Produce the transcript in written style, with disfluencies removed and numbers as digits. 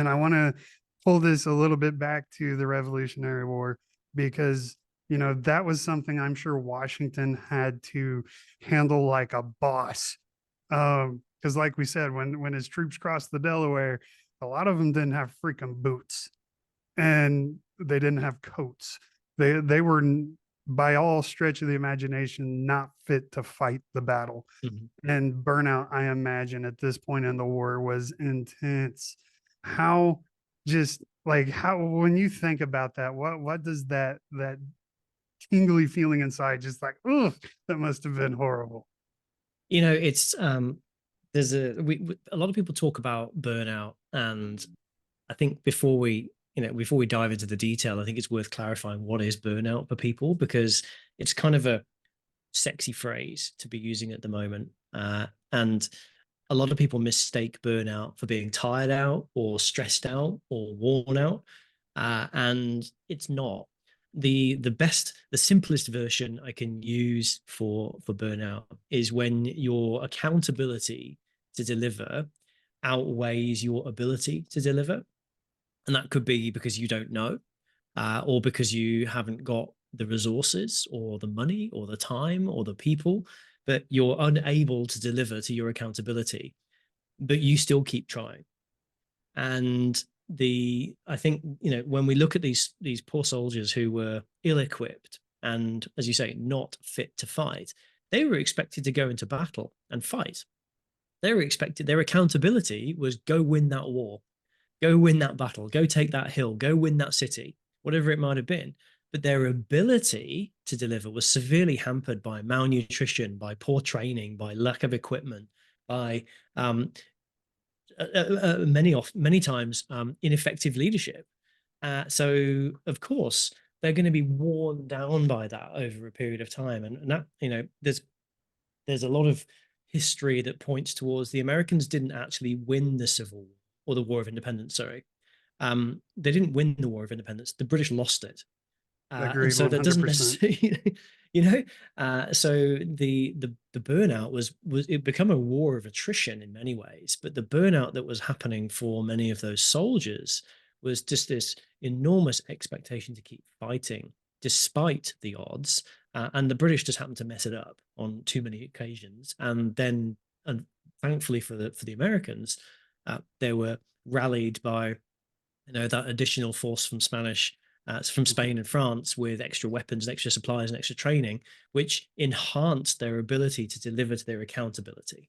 And I want to pull this a little bit back to the Revolutionary War because, that was something I'm sure Washington had to handle like a boss. Because, like we said, when his troops crossed the Delaware, a lot of them didn't have freaking boots and they didn't have coats. They were by all stretch of the imagination not fit to fight the battle. Mhm. And burnout, I imagine, at this point in the war was intense. How just like how when you think about that, what does that tingly feeling inside just like, oh, that must have been horrible. It's there's a lot of people talk about burnout, and I think before we dive into the detail, I think it's worth clarifying what is burnout for people, because it's kind of a sexy phrase to be using at the moment. And a lot of people mistake burnout for being tired out or stressed out or worn out. And it's not. The simplest version I can use for burnout is when your accountability to deliver outweighs your ability to deliver. And that could be because you don't know, or because you haven't got the resources or the money or the time or the people, but you're unable to deliver to your accountability, but you still keep trying. And I think, when we look at these poor soldiers who were ill-equipped and, as you say, not fit to fight, they were expected to go into battle and fight. They were expected, their accountability was go win that war, go win that battle, go take that hill, go win that city, whatever it might have been. But their ability to deliver was severely hampered by malnutrition, by poor training, by lack of equipment, by um, many times ineffective leadership. So of course they're going to be worn down by that over a period of time, and that, there's a lot of history that points towards the Americans didn't actually win the Civil War or the War of Independence. Sorry, they didn't win the War of Independence. The British lost it, and Agreed so that doesn't 100%. necessarily, you know. So the burnout was it become a war of attrition in many ways, but the burnout that was happening for many of those soldiers was just this enormous expectation to keep fighting despite the odds, and the British just happened to mess it up on too many occasions, and thankfully for the Americans, they were rallied by that additional force from Spain and France, with extra weapons, extra supplies, and extra training, which enhanced their ability to deliver to their accountability.